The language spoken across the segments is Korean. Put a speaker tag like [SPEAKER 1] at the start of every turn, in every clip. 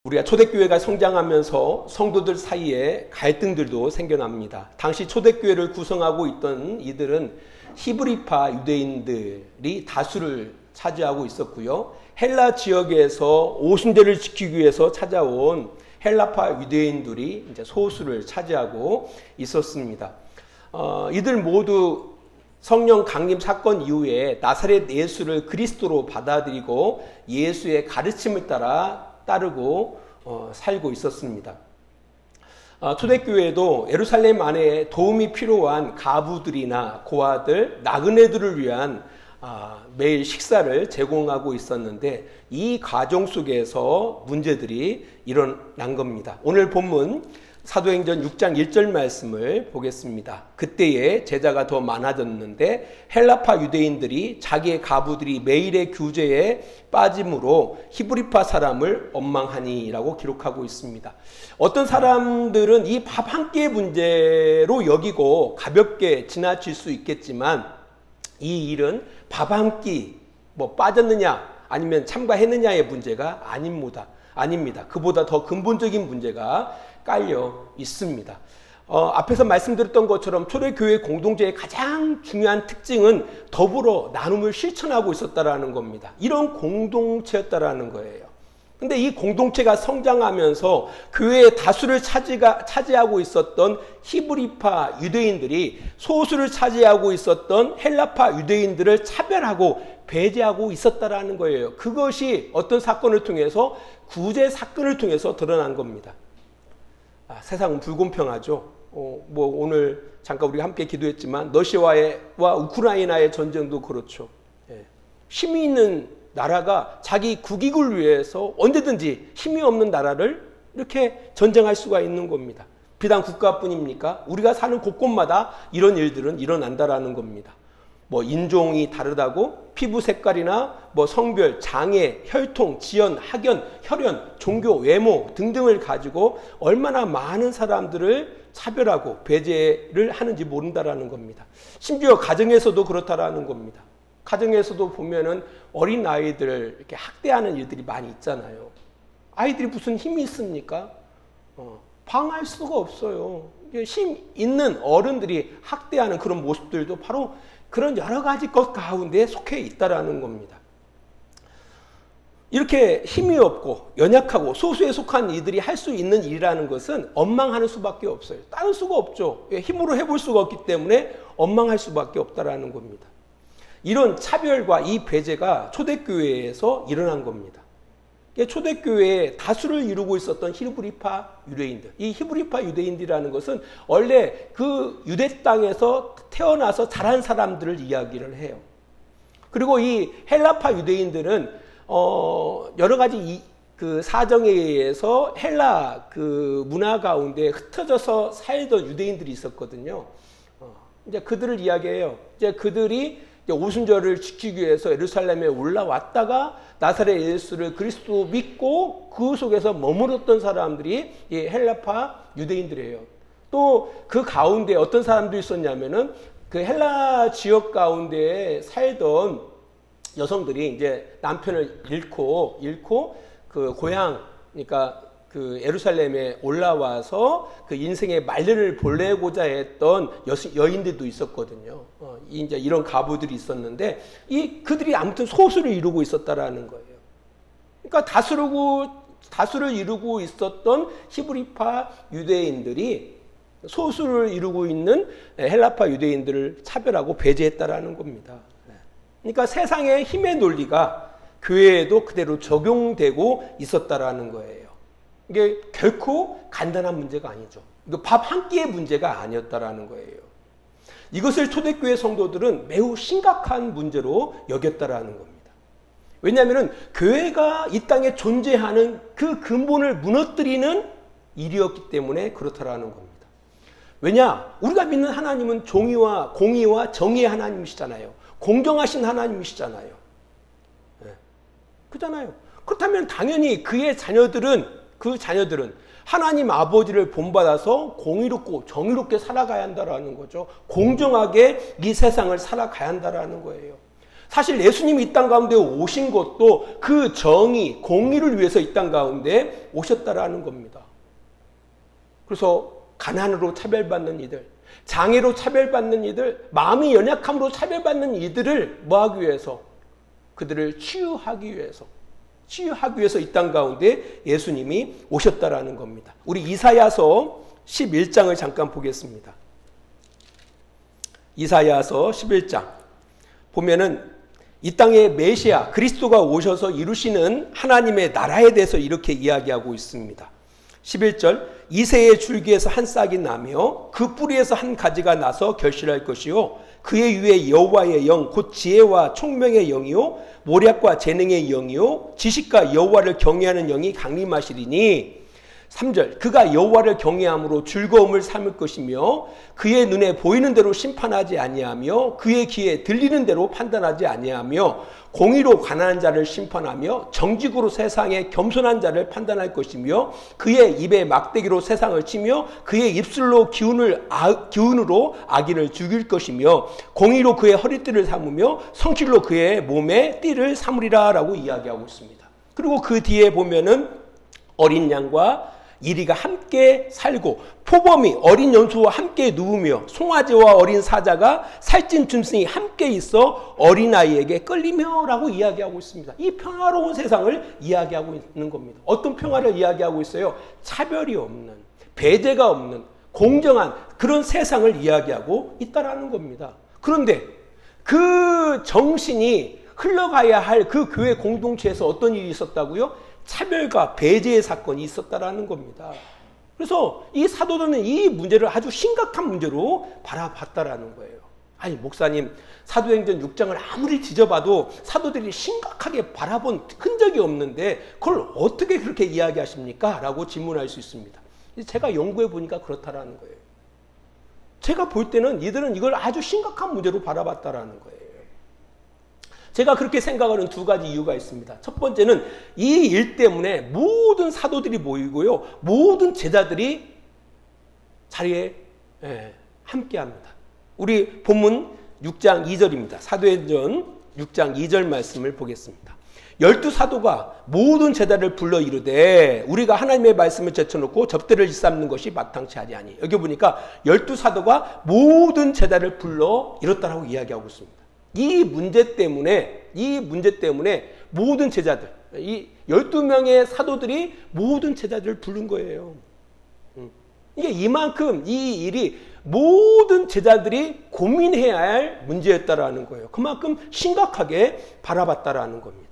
[SPEAKER 1] 우리가 초대교회가 성장하면서 성도들 사이에 갈등들도 생겨납니다. 당시 초대교회를 구성하고 있던 이들은 히브리파 유대인들이 다수를 차지하고 있었고요. 헬라 지역에서 오순절을 지키기 위해서 찾아온 헬라파 유대인들이 이제 소수를 차지하고 있었습니다. 이들 모두 성령 강림 사건 이후에 나사렛 예수를 그리스도로 받아들이고 예수의 가르침을 따르고 살고 있었습니다. 초대교회도 예루살렘 안에 도움이 필요한 가부들이나 고아들, 나그네들을 위한 매일 식사를 제공하고 있었는데 이 과정 속에서 문제들이 일어난 겁니다. 오늘 본문 사도행전 6장 1절 말씀을 보겠습니다. 그때에 제자가 더 많아졌는데 헬라파 유대인들이 자기의 가부들이 매일의 규제에 빠짐으로 히브리파 사람을 원망하니라고 기록하고 있습니다. 어떤 사람들은 이 밥 한 끼의 문제로 여기고 가볍게 지나칠 수 있겠지만 이 일은 밥 한 끼 빠졌느냐 아니면 참가했느냐의 문제가 아닙니다. 그보다 더 근본적인 문제가 깔려 있습니다. 앞에서 말씀드렸던 것처럼 초대교회 공동체의 가장 중요한 특징은 더불어 나눔을 실천하고 있었다라는 겁니다. 이런 공동체였다라는 거예요. 근데 이 공동체가 성장하면서 교회의 다수를 차지하고 있었던 히브리파 유대인들이 소수를 차지하고 있었던 헬라파 유대인들을 차별하고 배제하고 있었다라는 거예요. 그것이 어떤 사건을 통해서 구제 사건을 통해서 드러난 겁니다. 세상은 불공평하죠. 오늘 잠깐 우리가 함께 기도했지만 러시아와 우크라이나의 전쟁도 그렇죠. 힘이 있는 나라가 자기 국익을 위해서 언제든지 힘이 없는 나라를 이렇게 전쟁할 수가 있는 겁니다. 비단 국가뿐입니까? 우리가 사는 곳곳마다 이런 일들은 일어난다라는 겁니다. 인종이 다르다고 피부 색깔이나 성별, 장애, 혈통, 지연, 학연, 혈연, 종교, 외모 등등을 가지고 얼마나 많은 사람들을 차별하고 배제를 하는지 모른다라는 겁니다. 심지어 가정에서도 그렇다라는 겁니다. 가정에서도 보면은 어린 아이들을 이렇게 학대하는 일들이 많이 있잖아요. 아이들이 무슨 힘이 있습니까? 방어할 수가 없어요. 힘 있는 어른들이 학대하는 그런 모습들도 바로 그런 여러 가지 것 가운데 속해 있다라는 겁니다. 이렇게 힘이 없고 연약하고 소수에 속한 이들이 할 수 있는 일이라는 것은 원망하는 수밖에 없어요. 다른 수가 없죠. 힘으로 해볼 수가 없기 때문에 원망할 수밖에 없다라는 겁니다. 이런 차별과 이 배제가 초대교회에서 일어난 겁니다. 초대교회에 다수를 이루고 있었던 히브리파 유대인들, 이 히브리파 유대인들이라는 것은 원래 그 유대 땅에서 태어나서 자란 사람들을 이야기를 해요. 그리고 이 헬라파 유대인들은 여러 가지 그 사정에 의해서 헬라 그 문화 가운데 흩어져서 살던 유대인들이 있었거든요. 이제 그들을 이야기해요. 이제 그들이 오순절을 지키기 위해서 예루살렘에 올라왔다가 나사렛 예수를 그리스도 믿고 그 속에서 머물렀던 사람들이 이 헬라파 유대인들이에요. 또 그 가운데 어떤 사람들이 있었냐면은 그 헬라 지역 가운데 살던 여성들이 이제 남편을 잃고 그 고향, 그러니까 그 예루살렘에 올라와서 그 인생의 말년을 보내고자 했던 여인들도 있었거든요. 이제 이런 가부들이 있었는데 그들이 아무튼 소수를 이루고 있었다라는 거예요. 그러니까 다수를 이루고 있었던 히브리파 유대인들이 소수를 이루고 있는 헬라파 유대인들을 차별하고 배제했다라는 겁니다. 그러니까 세상의 힘의 논리가 교회에도 그대로 적용되고 있었다라는 거예요. 이게 결코 간단한 문제가 아니죠. 밥 한 끼의 문제가 아니었다라는 거예요. 이것을 초대교회 성도들은 매우 심각한 문제로 여겼다라는 겁니다. 왜냐하면 교회가 이 땅에 존재하는 그 근본을 무너뜨리는 일이었기 때문에 그렇다라는 겁니다. 왜냐? 우리가 믿는 하나님은 공의와 정의의 하나님이시잖아요. 공정하신 하나님이시잖아요. 그렇잖아요. 그렇다면 당연히 그 자녀들은 하나님 아버지를 본받아서 공의롭고 정의롭게 살아가야 한다라는 거죠. 공정하게 이 세상을 살아가야 한다라는 거예요. 사실 예수님이 이 땅 가운데 오신 것도 그 정의, 공의를 위해서 이 땅 가운데 오셨다라는 겁니다. 그래서 가난으로 차별받는 이들, 장애로 차별받는 이들, 마음이 연약함으로 차별받는 이들을 뭐하기 위해서? 그들을 치유하기 위해서 이 땅 가운데 예수님이 오셨다라는 겁니다. 우리 이사야서 11장을 잠깐 보겠습니다. 이사야서 11장 보면은 이 땅에 메시아 그리스도가 오셔서 이루시는 하나님의 나라에 대해서 이렇게 이야기하고 있습니다. 11절 이새의 줄기에서 한 싹이 나며 그 뿌리에서 한 가지가 나서 결실할 것이요 그의 위에 여호와의 영 곧 지혜와 총명의 영이요 모략과 재능의 영이요 지식과 여호와를 경외하는 영이 강림하시리니 3절 그가 여호와를 경외함으로 즐거움을 삼을 것이며 그의 눈에 보이는 대로 심판하지 아니하며 그의 귀에 들리는 대로 판단하지 아니하며 공의로 가난한 자를 심판하며 정직으로 세상에 겸손한 자를 판단할 것이며 그의 입에 막대기로 세상을 치며 그의 입술로 기운으로 악인을 죽일 것이며 공의로 그의 허리띠를 삼으며 성실로 그의 몸에 띠를 삼으리라 라고 이야기하고 있습니다. 그리고 그 뒤에 보면은 어린 양과 이리가 함께 살고 표범이 어린 연소와 함께 누우며 송아지와 어린 사자가 살찐 짐승이 함께 있어 어린아이에게 끌리며 라고 이야기하고 있습니다. 이 평화로운 세상을 이야기하고 있는 겁니다. 어떤 평화를 이야기하고 있어요? 차별이 없는, 배제가 없는, 공정한 그런 세상을 이야기하고 있다라는 겁니다. 그런데 그 정신이 흘러가야 할 그 교회 공동체에서 어떤 일이 있었다고요? 차별과 배제의 사건이 있었다라는 겁니다. 그래서 이 사도들은 이 문제를 아주 심각한 문제로 바라봤다라는 거예요. 아니 목사님 사도행전 6장을 아무리 뒤져봐도 사도들이 심각하게 바라본 흔적이 없는데 그걸 어떻게 그렇게 이야기하십니까? 라고 질문할 수 있습니다. 제가 연구해 보니까 그렇다라는 거예요. 제가 볼 때는 이들은 이걸 아주 심각한 문제로 바라봤다라는 거예요. 제가 그렇게 생각하는 두 가지 이유가 있습니다. 첫 번째는 이 일 때문에 모든 사도들이 모이고요. 모든 제자들이 자리에 함께합니다. 우리 본문 6장 2절입니다. 사도행전 6장 2절 말씀을 보겠습니다. 12사도가 모든 제자를 불러 이르되 우리가 하나님의 말씀을 제쳐놓고 접대를 일삼는 것이 마땅치 아니하니. 여기 보니까 12사도가 모든 제자를 불러 이뤘다라고 이야기하고 있습니다. 이 문제 때문에 모든 제자들, 이 12명의 사도들이 모든 제자들을 부른 거예요. 이게 이만큼 이 일이 모든 제자들이 고민해야 할 문제였다라는 거예요. 그만큼 심각하게 바라봤다라는 겁니다.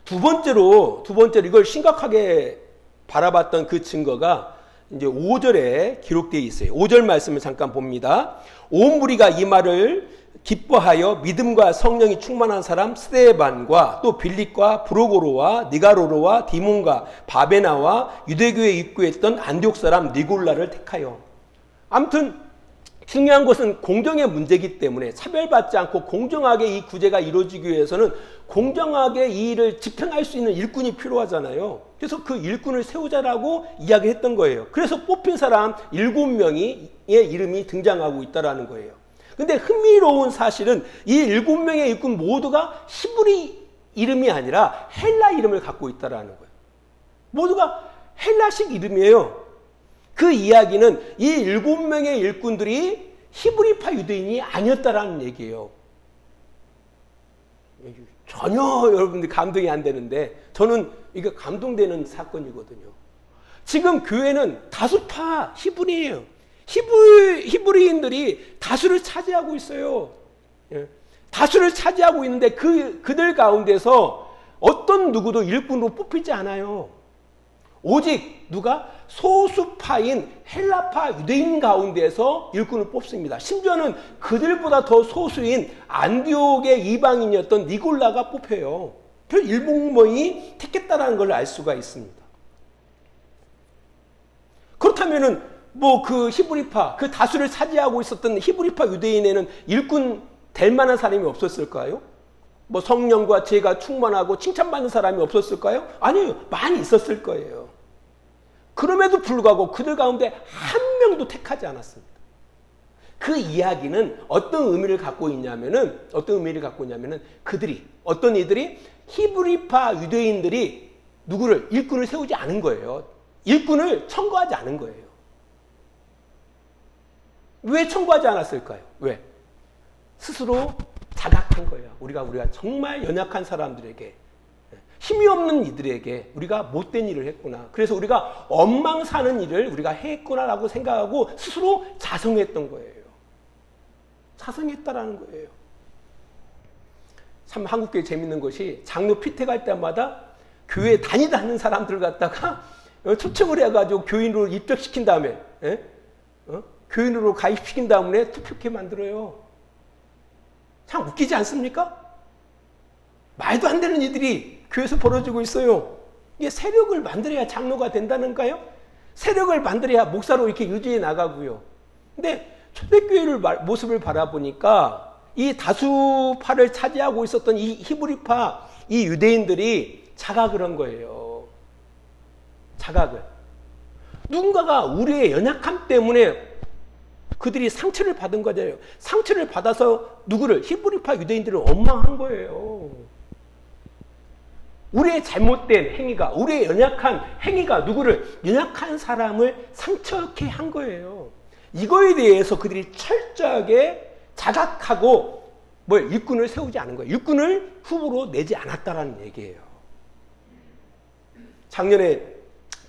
[SPEAKER 1] 두 번째로 이걸 심각하게 바라봤던 그 증거가 이제 5절에 기록되어 있어요. 5절 말씀을 잠깐 봅니다. 온 무리가 이 말을 기뻐하여 믿음과 성령이 충만한 사람 스데반과 또 빌립과 브로고로와 니가로로와 디몬과 바베나와 유대교에 입구했던 안디옥 사람 니골라를 택하여. 아무튼 중요한 것은 공정의 문제이기 때문에 차별받지 않고 공정하게 이 구제가 이루어지기 위해서는 공정하게 이 일을 집행할 수 있는 일꾼이 필요하잖아요. 그래서 그 일꾼을 세우자라고 이야기했던 거예요. 그래서 뽑힌 사람 7명의 이름이 등장하고 있다는 거예요. 근데 흥미로운 사실은 이 7명의 일꾼 모두가 히브리 이름이 아니라 헬라 이름을 갖고 있다는 거예요. 모두가 헬라식 이름이에요. 그 이야기는 이 7명의 일꾼들이 히브리파 유대인이 아니었다라는 얘기예요. 전혀 여러분들 감동이 안 되는데 저는 이게 감동되는 사건이거든요. 지금 교회는 다수파 히브리예요. 히브리인들이 다수를 차지하고 있어요. 다수를 차지하고 있는데 그들 가운데서 어떤 누구도 일꾼으로 뽑히지 않아요. 오직 누가 소수파인 헬라파 유대인 가운데서 일꾼을 뽑습니다. 심지어는 그들보다 더 소수인 안디옥의 이방인이었던 니골라가 뽑혀요. 그래서 일본인이 택했다는 걸 알 수가 있습니다. 그렇다면은 뭐 그 히브리파, 그 다수를 차지하고 있었던 히브리파 유대인에는 일꾼 될 만한 사람이 없었을까요? 뭐 성령과 지혜가 충만하고 칭찬받는 사람이 없었을까요? 아니요. 많이 있었을 거예요. 그럼에도 불구하고 그들 가운데 한 명도 택하지 않았습니다. 그 이야기는 어떤 의미를 갖고 있냐면은 그들이 어떤 이들이 히브리파 유대인들이 누구를 일꾼을 세우지 않은 거예요. 일꾼을 청구하지 않은 거예요. 왜 청구하지 않았을까요? 왜? 스스로 자각한 거예요. 우리가 정말 연약한 사람들에게, 힘이 없는 이들에게 우리가 못된 일을 했구나. 그래서 우리가 엉망 사는 일을 우리가 했구나라고 생각하고 스스로 자성했던 거예요. 자성했다라는 거예요. 참 한국교회 재밌는 것이 장로 피택할 때마다 교회 다니다 하는 사람들 갖다가 초청을 해가지고 교인으로 입적시킨 다음에 교인으로 가입시킨 다음에 투표케 만들어요. 참 웃기지 않습니까? 말도 안 되는 일들이 교회에서 벌어지고 있어요. 이게 세력을 만들어야 장로가 된다는가요? 세력을 만들어야 목사로 이렇게 유지해 나가고요. 근데 초대교회를 모습을 바라보니까 이 다수파를 차지하고 있었던 이 히브리파, 이 유대인들이 자각을 한 거예요. 자각을. 누군가가 우리의 연약함 때문에 그들이 상처를 받은 거잖아요. 상처를 받아서 누구를? 히브리파 유대인들을 원망한 거예요. 우리의 잘못된 행위가, 우리의 연약한 행위가 누구를? 연약한 사람을 상처케 한 거예요. 이거에 대해서 그들이 철저하게 자각하고 일꾼을 세우지 않은 거예요. 일꾼을 후보로 내지 않았다라는 얘기예요. 작년에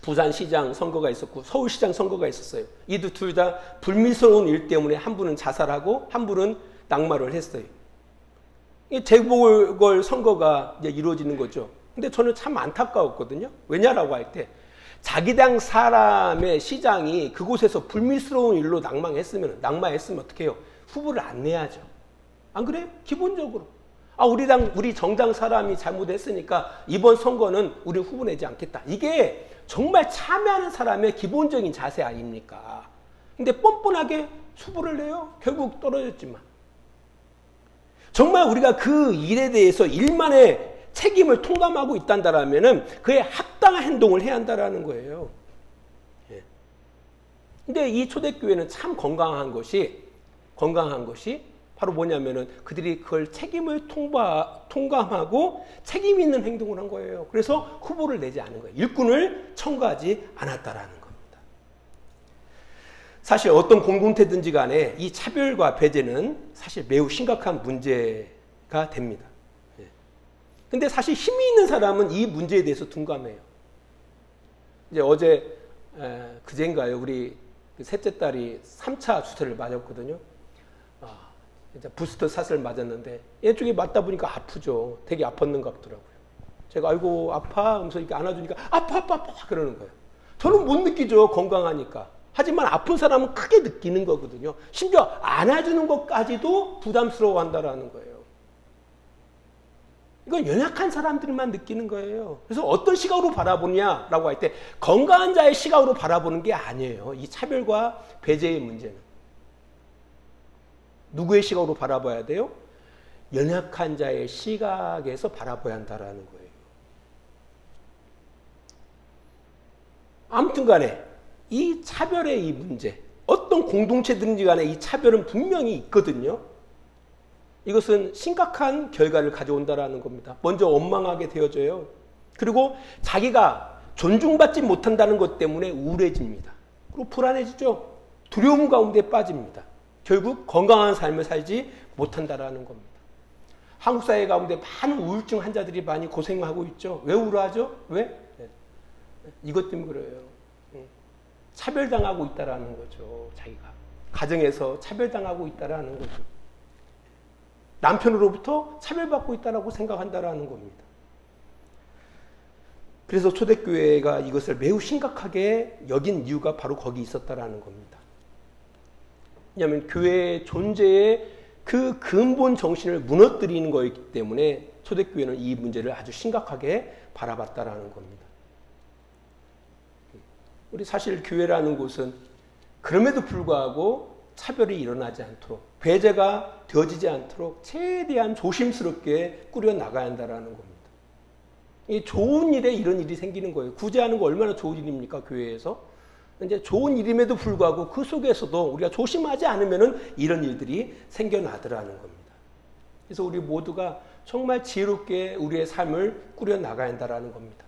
[SPEAKER 1] 부산시장 선거가 있었고 서울시장 선거가 있었어요. 이들 둘 다 불미스러운 일 때문에 한 분은 자살하고 한 분은 낙마를 했어요. 재보궐 선거가 이제 이루어지는 거죠. 근데 저는 참 안타까웠거든요. 왜냐라고 할 때 자기 당 사람의 시장이 그곳에서 불미스러운 일로 낙마했으면 어떻게 해요? 후보를 안 내야죠. 안 그래요? 기본적으로. 우리 정당 사람이 잘못했으니까 이번 선거는 우리 후보 내지 않겠다. 이게 정말 참여하는 사람의 기본적인 자세 아닙니까? 근데 뻔뻔하게 후보를 내요. 결국 떨어졌지만. 정말 우리가 그 일에 대해서 일만의 책임을 통감하고 있단다라면은 그에 합당한 행동을 해야 한다라는 거예요. 예. 근데 이 초대교회는 참 건강한 것이 바로 뭐냐면은 그들이 그걸 책임을 통감하고 책임 있는 행동을 한 거예요. 그래서 후보를 내지 않은 거예요. 일꾼을 청구하지 않았다라는 겁니다. 사실 어떤 공동체든지 간에 이 차별과 배제는 사실 매우 심각한 문제가 됩니다. 근데 사실 힘이 있는 사람은 이 문제에 대해서 둔감해요. 이제 어제 그젠가요, 우리 셋째 딸이 3차 주사를 맞았거든요. 이제 부스터 샷을 맞았는데 이쪽에 맞다 보니까 아프죠. 되게 아팠는가 보더라고요. 제가 아이고 아파 하면서 이렇게 안아주니까 아파 그러는 거예요. 저는 못 느끼죠. 건강하니까. 하지만 아픈 사람은 크게 느끼는 거거든요. 심지어 안아주는 것까지도 부담스러워한다라는 거예요. 이건 연약한 사람들만 느끼는 거예요. 그래서 어떤 시각으로 바라보냐라고 할 때 건강한 자의 시각으로 바라보는 게 아니에요. 이 차별과 배제의 문제는. 누구의 시각으로 바라봐야 돼요? 연약한 자의 시각에서 바라봐야 한다는 거예요. 아무튼 간에 이 차별의 이 문제, 어떤 공동체든지 간에 이 차별은 분명히 있거든요. 이것은 심각한 결과를 가져온다는 겁니다. 먼저 원망하게 되어져요. 그리고 자기가 존중받지 못한다는 것 때문에 우울해집니다. 그리고 불안해지죠. 두려움 가운데 빠집니다. 결국 건강한 삶을 살지 못한다는 겁니다. 한국 사회 가운데 많은 우울증 환자들이 많이 고생하고 있죠. 왜 우울하죠? 왜? 이것 때문에 그래요. 차별당하고 있다는 거죠. 자기가. 가정에서 차별당하고 있다는 거죠. 남편으로부터 차별받고 있다고 생각한다는 겁니다. 그래서 초대교회가 이것을 매우 심각하게 여긴 이유가 바로 거기 있었다는 겁니다. 왜냐하면 교회의 존재의 그 근본 정신을 무너뜨리는 거였기 때문에 초대교회는 이 문제를 아주 심각하게 바라봤다는 겁니다. 우리 사실 교회라는 곳은 그럼에도 불구하고 차별이 일어나지 않도록, 배제가 되어지지 않도록 최대한 조심스럽게 꾸려나가야 한다는 겁니다. 이 좋은 일에 이런 일이 생기는 거예요. 구제하는 거 얼마나 좋은 일입니까? 교회에서. 이제 좋은 일임에도 불구하고 그 속에서도 우리가 조심하지 않으면은 이런 일들이 생겨나더라는 겁니다. 그래서 우리 모두가 정말 지혜롭게 우리의 삶을 꾸려나가야 한다는 겁니다.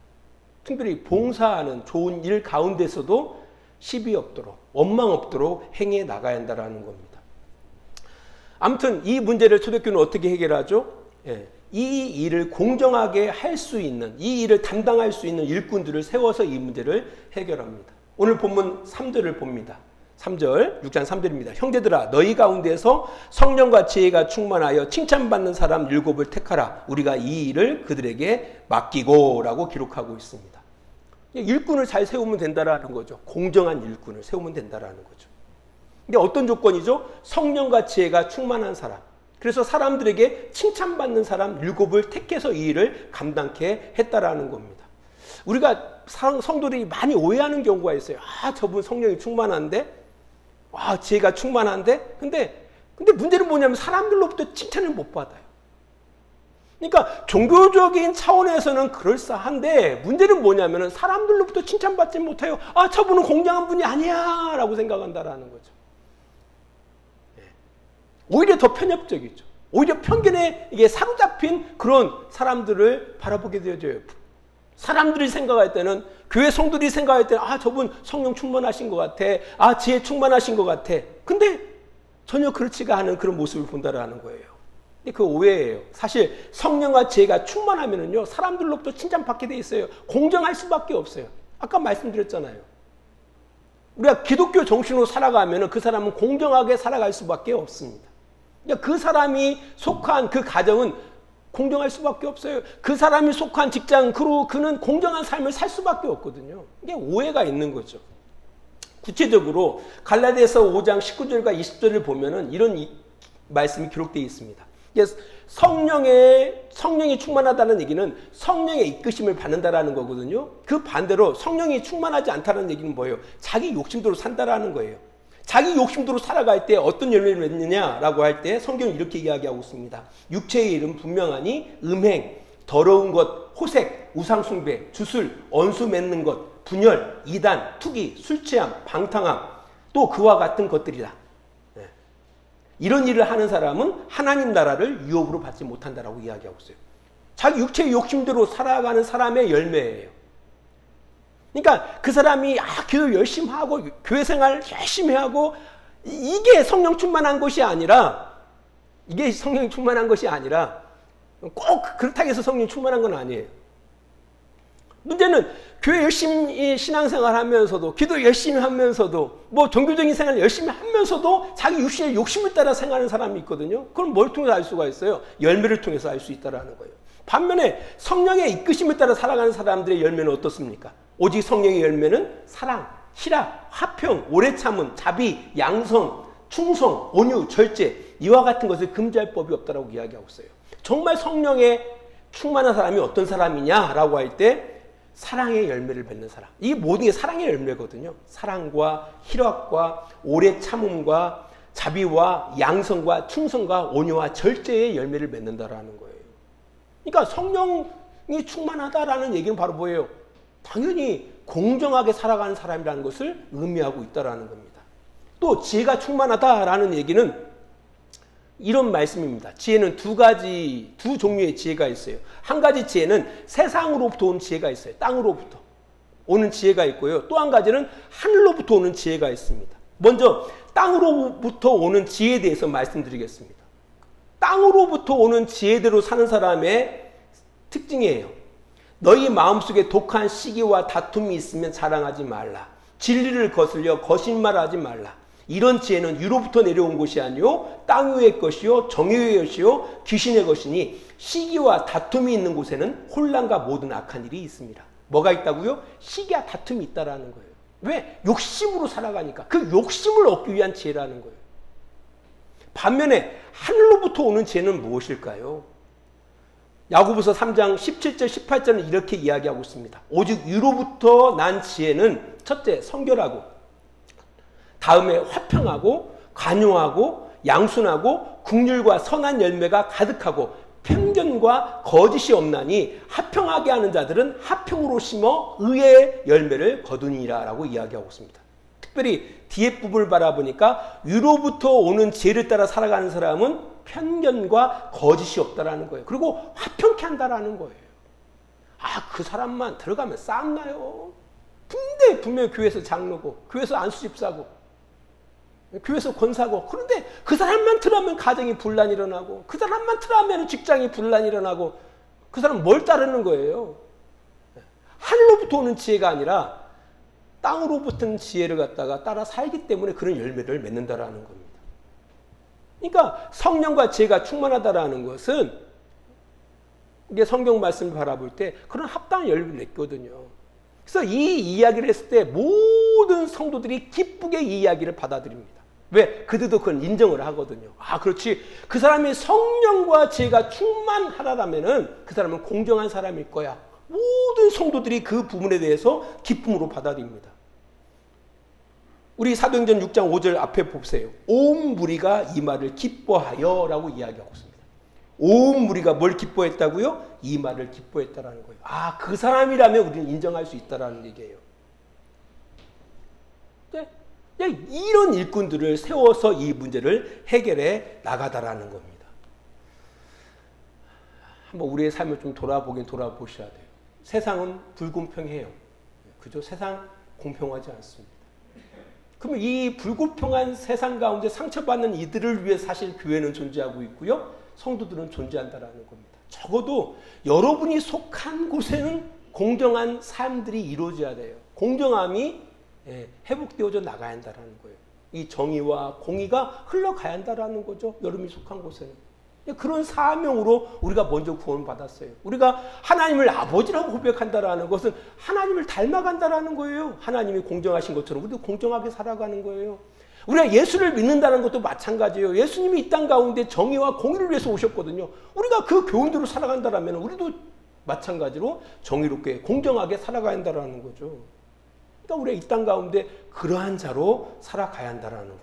[SPEAKER 1] 특별히 봉사하는 좋은 일 가운데서도 시비 없도록, 원망 없도록 행해 나가야 한다는 겁니다. 아무튼 이 문제를 초대교회는 어떻게 해결하죠? 이 일을 공정하게 할 수 있는, 이 일을 담당할 수 있는 일꾼들을 세워서 이 문제를 해결합니다. 오늘 본문 3절을 봅니다. 3절, 6장 3절입니다. 형제들아, 너희 가운데서 성령과 지혜가 충만하여 칭찬받는 사람 7을 택하라. 우리가 이 일을 그들에게 맡기고 라고 기록하고 있습니다. 일꾼을 잘 세우면 된다라는 거죠. 공정한 일꾼을 세우면 된다라는 거죠. 근데 어떤 조건이죠? 성령과 지혜가 충만한 사람. 그래서 사람들에게 칭찬받는 사람 7을 택해서 이 일을 감당케 했다라는 겁니다. 우리가 성도들이 많이 오해하는 경우가 있어요. 아, 저분 성령이 충만한데? 와, 지혜가 충만한데? 근데 문제는 뭐냐면 사람들로부터 칭찬을 못 받아요. 그러니까 종교적인 차원에서는 그럴싸한데 문제는 뭐냐면 사람들로부터 칭찬받지 못해요. 아, 저분은 공정한 분이 아니야 라고 생각한다라는 거죠. 오히려 더 편협적이죠. 오히려 편견에 이게 사로잡힌 그런 사람들을 바라보게 되어져요. 사람들이 생각할 때는, 교회 성도들이 생각할 때는, 아, 저분 성령 충만하신 것 같아. 아, 지혜 충만하신 것 같아. 근데 전혀 그렇지가 않은 그런 모습을 본다라는 거예요. 근데 그 오해예요. 사실 성령과 지혜가 충만하면은요, 사람들로부터 칭찬받게 돼 있어요. 공정할 수밖에 없어요. 아까 말씀드렸잖아요. 우리가 기독교 정신으로 살아가면은 그 사람은 공정하게 살아갈 수밖에 없습니다. 그러니까 그 사람이 속한 그 가정은 공정할 수밖에 없어요. 그 사람이 속한 직장, 그는 공정한 삶을 살 수밖에 없거든요. 이게 오해가 있는 거죠. 구체적으로 갈라디아서 5장 19절과 20절을 보면은 이런 말씀이 기록되어 있습니다. 성령이 충만하다는 얘기는 성령의 이끄심을 받는다라는 거거든요. 그 반대로 성령이 충만하지 않다는 얘기는 뭐예요? 자기 욕심대로 산다라는 거예요. 자기 욕심대로 살아갈 때 어떤 열매를 맺느냐라고 할 때 성경은 이렇게 이야기하고 있습니다. 육체의 일은 분명하니 음행, 더러운 것, 호색, 우상숭배, 주술, 언수 맺는 것, 분열, 이단, 투기, 술취함, 방탕함, 또 그와 같은 것들이다. 이런 일을 하는 사람은 하나님 나라를 유업으로 받지 못한다라고 이야기하고 있어요. 자기 육체의 욕심대로 살아가는 사람의 열매예요. 그러니까 그 사람이 기도 열심히 하고 교회 생활 열심히 하고 이게 성령 충만한 것이 아니라 꼭 그렇다고 해서 성령 충만한 건 아니에요. 문제는 교회 열심히 신앙생활 하면서도 기도 열심히 하면서도 뭐 종교적인 생활 열심히 하면서도 자기 육신의 욕심을 따라 생활하는 사람이 있거든요. 그럼 뭘 통해서 알 수가 있어요? 열매를 통해서 알 수 있다는 거예요. 반면에 성령의 이끄심을 따라 살아가는 사람들의 열매는 어떻습니까? 오직 성령의 열매는 사랑, 희락, 화평, 오래 참음, 자비, 양성, 충성, 온유, 절제 이와 같은 것을 금지할 법이 없다라고 이야기하고 있어요. 정말 성령에 충만한 사람이 어떤 사람이냐라고 할 때 사랑의 열매를 맺는 사람. 이 모든 게 사랑의 열매거든요. 사랑과 희락과 오래 참음과 자비와 양성과 충성과 온유와 절제의 열매를 맺는다라는 거예요. 그러니까 성령이 충만하다라는 얘기는 바로 뭐예요? 당연히 공정하게 살아가는 사람이라는 것을 의미하고 있다라는 겁니다. 또 지혜가 충만하다라는 얘기는 이런 말씀입니다. 지혜는 두 종류의 지혜가 있어요. 한 가지 지혜는 세상으로부터 온 지혜가 있어요. 땅으로부터 오는 지혜가 있고요. 또 한 가지는 하늘로부터 오는 지혜가 있습니다. 먼저 땅으로부터 오는 지혜에 대해서 말씀드리겠습니다. 땅으로부터 오는 지혜대로 사는 사람의 특징이에요. 너희 마음속에 독한 시기와 다툼이 있으면 자랑하지 말라. 진리를 거슬려 거짓말하지 말라. 이런 지혜는 위로부터 내려온 것이 아니요 땅 위의 것이요 정의 위의 것이요 귀신의 것이니 시기와 다툼이 있는 곳에는 혼란과 모든 악한 일이 있습니다. 뭐가 있다고요? 시기와 다툼이 있다라는 거예요. 왜? 욕심으로 살아가니까. 그 욕심을 얻기 위한 지혜라는 거예요. 반면에 하늘로부터 오는 지혜는 무엇일까요? 야고보서 3장 17절 18절은 이렇게 이야기하고 있습니다. 오직 위로부터 난 지혜는 첫째 성결하고 다음에 화평하고 관용하고 양순하고 긍휼과 선한 열매가 가득하고 편견과 거짓이 없나니 화평하게 하는 자들은 화평으로 심어 의의 열매를 거두니라 라고 이야기하고 있습니다. 특별히 뒤에 부분을 바라보니까 위로부터 오는 지혜를 따라 살아가는 사람은 편견과 거짓이 없다라는 거예요. 그리고 화평케 한다라는 거예요. 아, 그 사람만 들어가면 싸움 나요. 근데 분명히 교회에서 장로고, 교회에서 안수집사고, 교회에서 권사고, 그런데 그 사람만 들어가면 가정이 분란이 일어나고, 그 사람만 들어가면 직장이 분란이 일어나고, 그 사람 뭘 따르는 거예요? 하늘로부터 오는 지혜가 아니라 땅으로부터 지혜를 갖다가 따라 살기 때문에 그런 열매를 맺는다라는 겁니다. 그러니까 성령과 지혜가 충만하다라는 것은 이게 성경 말씀을 바라볼 때 그런 합당한 열매를 냈거든요. 그래서 이 이야기를 했을 때 모든 성도들이 기쁘게 이 이야기를 받아들입니다. 왜? 그들도 그건 인정을 하거든요. 아, 그렇지. 그 사람이 성령과 지혜가 충만하다면은 그 사람은 공정한 사람일 거야. 모든 성도들이 그 부분에 대해서 기쁨으로 받아들입니다. 우리 사도행전 6장 5절 앞에 보세요. 온 무리가 이 말을 기뻐하여 라고 이야기하고 있습니다. 온 무리가 뭘 기뻐했다고요? 이 말을 기뻐했다라는 거예요. 아, 그 사람이라면 우리는 인정할 수 있다라는 얘기예요. 이런 일꾼들을 세워서 이 문제를 해결해 나가다라는 겁니다. 한번 우리의 삶을 좀 돌아보셔야 돼요. 세상은 불공평해요. 그죠? 세상 공평하지 않습니다. 그러면 이 불공평한 세상 가운데 상처받는 이들을 위해 사실 교회는 존재하고 있고요. 성도들은 존재한다라는 겁니다. 적어도 여러분이 속한 곳에는 공정한 삶들이 이루어져야 돼요. 공정함이 회복되어져 나가야 한다는 거예요. 이 정의와 공의가 흘러가야 한다는 거죠. 여러분이 속한 곳에는. 그런 사명으로 우리가 먼저 구원받았어요. 우리가 하나님을 아버지라고 고백한다는 것은 하나님을 닮아간다는 거예요. 하나님이 공정하신 것처럼 우리도 공정하게 살아가는 거예요. 우리가 예수를 믿는다는 것도 마찬가지예요. 예수님이 이 땅 가운데 정의와 공의를 위해서 오셨거든요. 우리가 그 교훈대로 살아간다면 우리도 마찬가지로 정의롭게 공정하게 살아가야 한다는 거죠. 그러니까 우리가 이 땅 가운데 그러한 자로 살아가야 한다는 겁니다.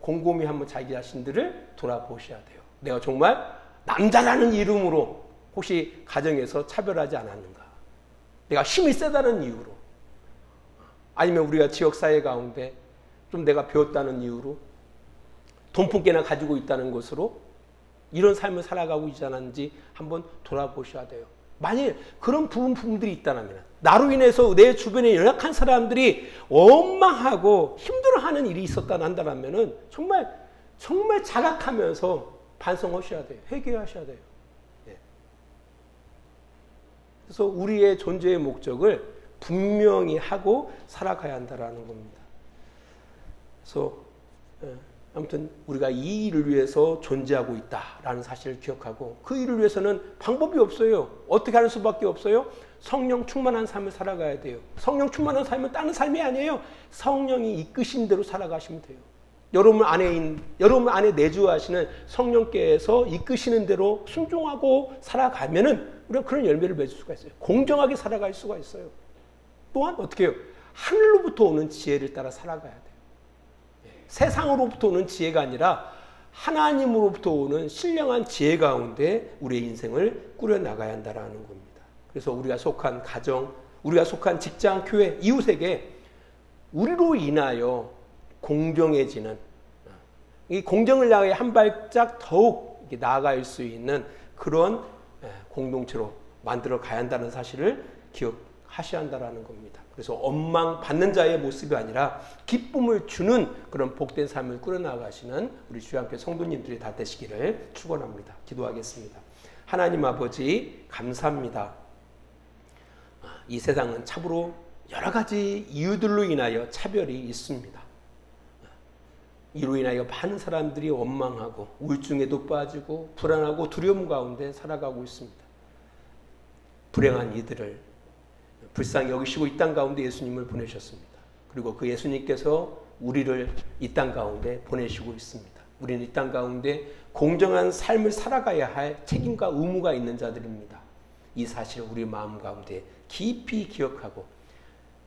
[SPEAKER 1] 곰곰이 한번 자기 자신들을 돌아보셔야 돼요. 내가 정말 남자라는 이름으로 혹시 가정에서 차별하지 않았는가? 내가 힘이 세다는 이유로, 아니면 우리가 지역사회 가운데 좀 내가 배웠다는 이유로 돈푼개나 가지고 있다는 것으로 이런 삶을 살아가고 있지 않았는지 한번 돌아보셔야 돼요. 만일 그런 부분들이 있다면, 나로 인해서 내 주변에 연약한 사람들이 원망하고 힘들어하는 일이 있었다 한다면 정말 자각하면서 반성하셔야 돼요. 회개하셔야 돼요. 그래서 우리의 존재의 목적을 분명히 하고 살아가야 한다는 겁니다. 그래서 아무튼 우리가 이 일을 위해서 존재하고 있다라는 사실을 기억하고, 그 일을 위해서는 방법이 없어요. 어떻게 하는 수밖에 없어요? 성령 충만한 삶을 살아가야 돼요. 성령 충만한 삶은 다른 삶이 아니에요. 성령이 이끄신 대로 살아가시면 돼요. 여러분 안에 내주하시는 성령께서 이끄시는 대로 순종하고 살아가면은 우리가 그런 열매를 맺을 수가 있어요. 공정하게 살아갈 수가 있어요. 또한 어떻게 해요? 하늘로부터 오는 지혜를 따라 살아가야 돼요. 세상으로부터 오는 지혜가 아니라 하나님으로부터 오는 신령한 지혜 가운데 우리의 인생을 꾸려나가야 한다는 겁니다. 그래서 우리가 속한 가정, 우리가 속한 직장, 교회, 이웃에게 우리로 인하여 공정해지는, 이 공정을 향해 한 발짝 더욱 나아갈 수 있는 그런 공동체로 만들어 가야 한다는 사실을 기억하셔야 한다는 겁니다. 그래서 원망 받는 자의 모습이 아니라 기쁨을 주는 그런 복된 삶을 꾸려나가시는 우리 주님께 성도님들이 다 되시기를 축원합니다. 기도하겠습니다. 하나님 아버지, 감사합니다. 이 세상은 참으로 여러 가지 이유들로 인하여 차별이 있습니다. 이로 인하여 많은 사람들이 원망하고 우울증에도 빠지고 불안하고 두려움 가운데 살아가고 있습니다. 불행한 이들을 불쌍히 여기시고 이 땅 가운데 예수님을 보내셨습니다. 그리고 그 예수님께서 우리를 이 땅 가운데 보내시고 있습니다. 우리는 이 땅 가운데 공정한 삶을 살아가야 할 책임과 의무가 있는 자들입니다. 이 사실을 우리 마음 가운데 깊이 기억하고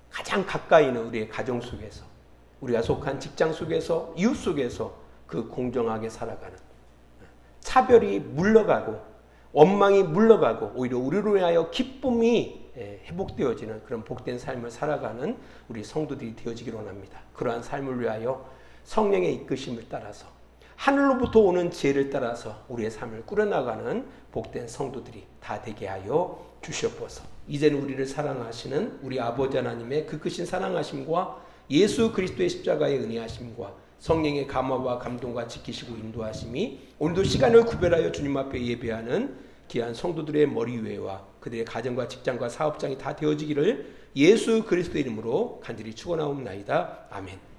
[SPEAKER 1] 가장 가까이 있는 우리의 가정 속에서, 우리가 속한 직장 속에서, 이웃 속에서 그 공정하게 살아가는, 차별이 물러가고 원망이 물러가고 오히려 우리로 인하여 기쁨이 회복되어지는 그런 복된 삶을 살아가는 우리 성도들이 되어지기를 원합니다. 그러한 삶을 위하여 성령의 이끄심을 따라서 하늘로부터 오는 지혜를 따라서 우리의 삶을 꾸려나가는 복된 성도들이 다 되게 하여 주시옵소서. 이제는 우리를 사랑하시는 우리 아버지 하나님의 그 크신 사랑하심과 예수 그리스도의 십자가의 은혜하심과 성령의 감화와 감동과 지키시고 인도하심이 오늘도 시간을 구별하여 주님 앞에 예배하는 귀한 성도들의 머리 위에와 그들의 가정과 직장과 사업장이 다 되어지기를 예수 그리스도의 이름으로 간절히 축원하옵나이다. 아멘.